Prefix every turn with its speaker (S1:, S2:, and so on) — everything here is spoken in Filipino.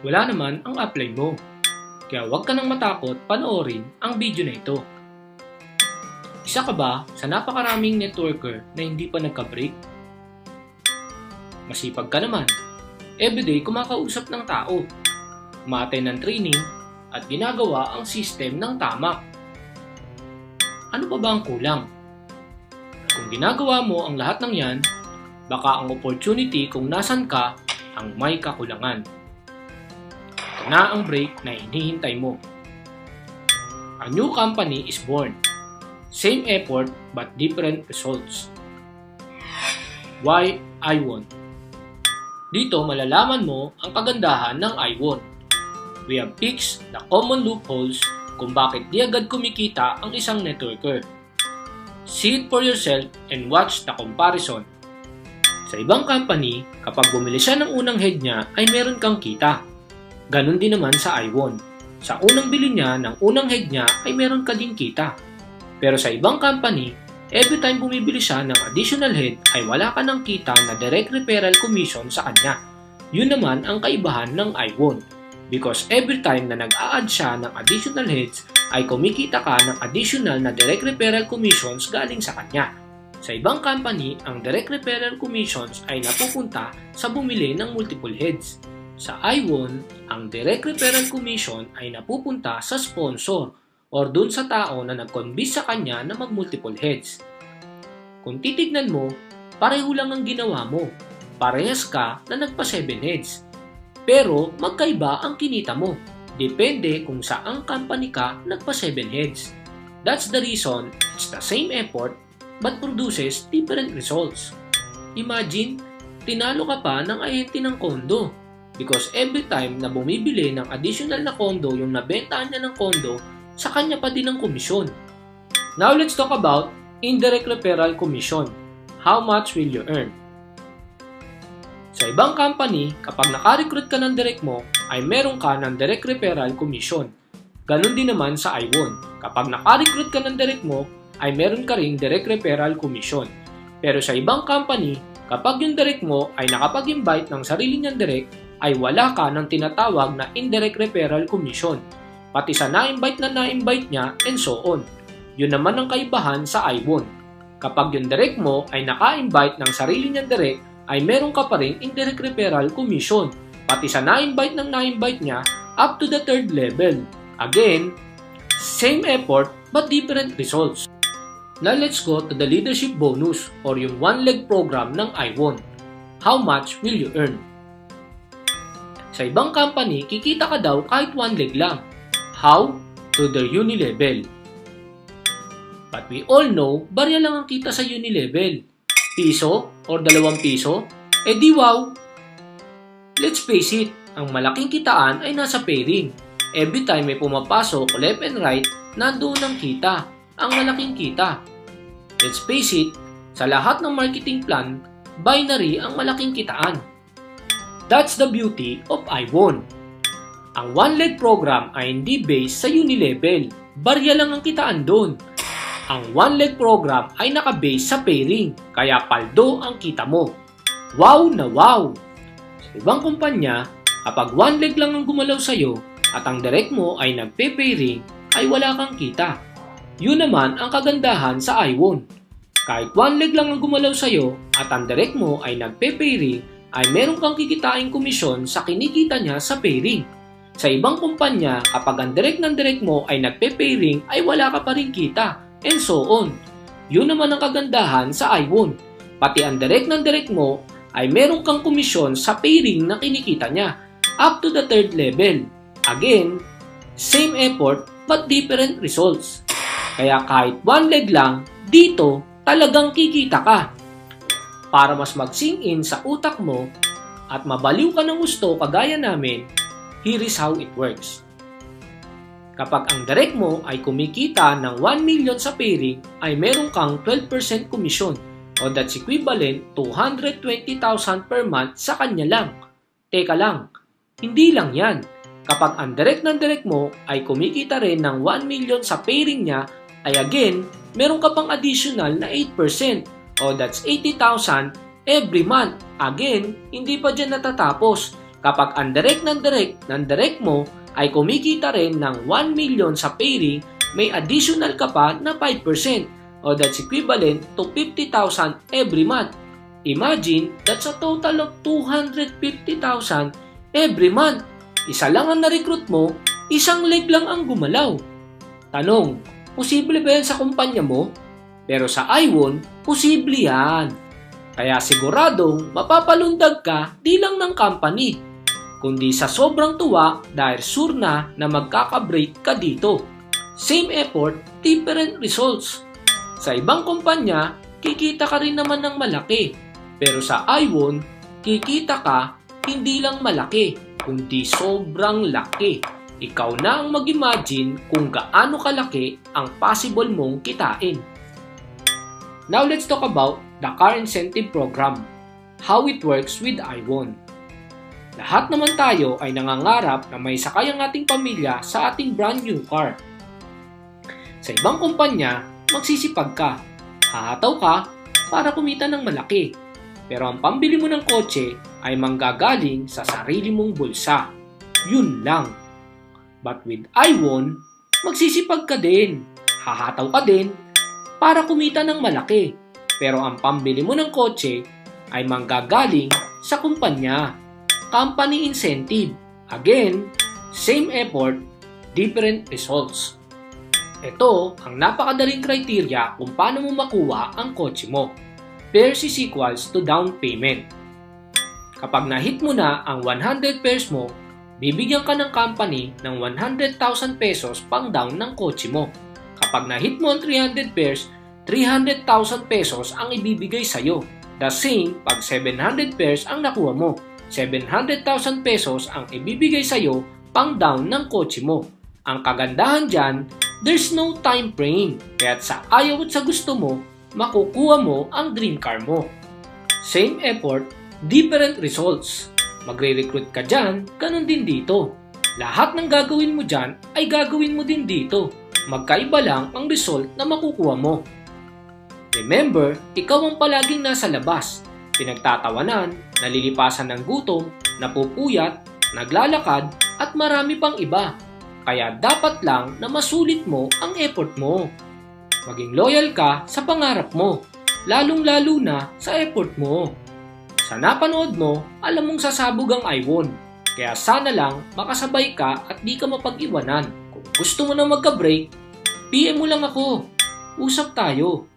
S1: wala naman ang apply mo. Kaya huwag ka nang matakot panoorin ang video na ito. Isa ka ba sa napakaraming networker na hindi pa nagka-break? Masipag ka naman. Everyday kumakausap ng tao, umaattend ng training, at ginagawa ang system ng tama. Ano pa ba ang kulang? Kung ginagawa mo ang lahat ng yan, baka ang opportunity kung nasan ka ang may kakulangan. Ito na ang break na hinihintay mo. A new company is born. Same effort but different results. Why iWon? Dito malalaman mo ang kagandahan ng iWon. We have fixed the common loopholes kung bakit di agad kumikita ang isang networker. See it for yourself and watch the comparison. Sa ibang company, kapag bumili siya ng unang head niya ay meron kang kita. Ganon din naman sa iWon. Sa unang bili niya ng unang head niya ay meron ka din kita. Pero sa ibang company, every time bumibili siya ng additional head ay wala ka ng kita na direct referral commission sa kanya. Yun naman ang kaibahan ng iWon. Because every time na nag-a-add siya ng additional heads ay kumikita ka ng additional na direct referral commissions galing sa kanya. Sa ibang company, ang direct referral commissions ay napupunta sa bumili ng multiple heads. Sa iWon, ang direct referral commission ay napupunta sa sponsor or dun sa tao na nag-convince sa kanya na mag-multiple heads. Kung titignan mo, pareho lang ang ginawa mo. Parehas ka na nagpa-7 heads. Pero magkaiba ang kinita mo. Depende kung saang company ka nagpa-7 heads. That's the reason it's the same effort but produces different results. Imagine, tinalo ka pa ng ahente ng kondo because every time na bumibili ng additional na kondo yung nabentahan niya ng kondo, sa kanya pa din ang komisyon. Now let's talk about indirect referral commission. How much will you earn? Sa ibang company, kapag naka-recruit ka ng direct mo, ay meron ka ng direct referral commission. Ganon din naman sa iWon. Kapag naka-recruit ka ng direct mo, ay meron ka ring direct referral commission. Pero sa ibang company, kapag yung direct mo ay nakapag-invite ng sarili niyang direct, ay wala ka ng tinatawag na indirect referral commission. Pati sa na-invite niya, and so on. Yun naman ang kaibahan sa iWon. Kapag yung direct mo ay naka-invite ng sarili niyang direct, ay meron ka pa rin indirect referral commission. Pati sa na-invite niya, up to the 3rd level. Again, same effort but different results. Now let's go to the leadership bonus or yung one-leg program ng iWon. How much will you earn? Sa ibang company, kikita ka daw kahit one leg lang. How? To the uni-level. But we all know, barya lang ang kita sa uni-level. Piso or 2 piso? Eh di wow! Let's face it, ang malaking kitaan ay nasa pairing. Every time may pumapasok left and right, nandoon ang kita, ang malaking kita. Let's face it, sa lahat ng marketing plan, binary ang malaking kitaan. That's the beauty of iWon. Ang one-leg program ay hindi based sa uni-level. Barya lang ang kitaan doon. Ang one-leg program ay naka-base sa pairing, kaya paldo ang kita mo. Wow na wow! Sa ibang kumpanya, kapag one leg lang ang gumalaw sa'yo at ang direct mo ay nagpe-pairing, ay wala kang kita. Yun naman ang kagandahan sa iWon. Kahit one leg lang ang gumalaw sa'yo at ang direct mo ay nagpe-pairing, ay meron kang kikitain komisyon sa kinikita niya sa pairing. Sa ibang kumpanya, kapag ang direct ng direct mo ay nagpe-pairing, ay wala ka pa rin kita, and so on. Yun naman ang kagandahan sa iWon. Pati ang direct ng direct mo ay meron kang komisyon sa pairing na kinikita niya, up to the 3rd level. Again, same effort but different results. Kaya kahit one leg lang, dito talagang kikita ka. Para mas mag-sink in sa utak mo at mabaliw ka ng gusto kagaya namin, here is how it works. Kapag ang direct mo ay kumikita ng 1 million sa pairing, ay meron kang 12% commission o that's equivalent to 120,000 per month sa kanya lang. Teka lang, hindi lang yan. Kapag ang direct ng direct mo ay kumikita rin ng 1 million sa pairing niya, ay again, meron ka pang additional na 8% o that's 80,000 every month. Again, hindi pa dyan natatapos. Kapag ang direct mo ay kumikita rin ng 1 million sa pairing, may additional ka pa na 5% o that's equivalent to 50,000 every month. Imagine, that's a total of 250,000 every month. Isa lang ang na-recruit mo, isang leg lang ang gumalaw. Tanong, posible ba yan sa kumpanya mo? Pero sa iWon, posible yan. Kaya siguradong mapapalundag ka di lang ng company, kundi sa sobrang tuwa dahil sure na magkaka-break ka dito. Same effort, different results. Sa ibang kumpanya, kikita ka rin naman ng malaki. Pero sa iWon, kikita ka hindi lang malaki, kundi sobrang laki. Ikaw na ang mag-imagine kung gaano kalaki ang possible mong kitain. Now let's talk about the car incentive program. How it works with iWon. Lahat naman tayo ay nangangarap na may sakay ang ating pamilya sa ating brand new car. Sa ibang kumpanya, magsisipag ka, hahataw ka para kumita ng malaki. Pero ang pambili mo ng kotse ay manggagaling sa sarili mong bulsa. Yun lang. But with iWon, magsisipag ka din, hahataw ka din para kumita ng malaki. Pero ang pambili mo ng kotse ay manggagaling sa kumpanya. Company incentive. Again, same effort, different results. Ito ang napakadaling criteria kung paano mo makuha ang kotse mo. Pairs is equals to down payment. Kapag na-hit mo na ang 100 pairs mo, bibigyan ka ng company ng 100,000 pesos pang down ng kotse mo. Kapag na-hit mo ang 300 pairs, 300,000 pesos ang ibibigay sa'yo. The same pag 700 pairs ang nakuha mo. 700,000 pesos ang ibibigay sa'yo pang down ng kotse mo. Ang kagandahan dyan, there's no time frame. Kaya't sa ayaw at sa gusto mo, makukuha mo ang dream car mo. Same effort, different results. Magre-recruit ka dyan, ganun din dito. Lahat ng gagawin mo dyan ay gagawin mo din dito. Magkaiba lang ang result na makukuha mo. Remember, ikaw ang palaging nasa labas. Pinagtatawanan, nalilipasan ng gutom, napupuyat, naglalakad, at marami pang iba. Kaya dapat lang na masulit mo ang effort mo. Maging loyal ka sa pangarap mo, lalong-lalo na sa effort mo. Sa napanood mo, alam mong sasabog ang iWon. Kaya sana lang makasabay ka at di ka mapag-iwanan. Kung gusto mo na magka-break, PM mo lang ako. Usap tayo.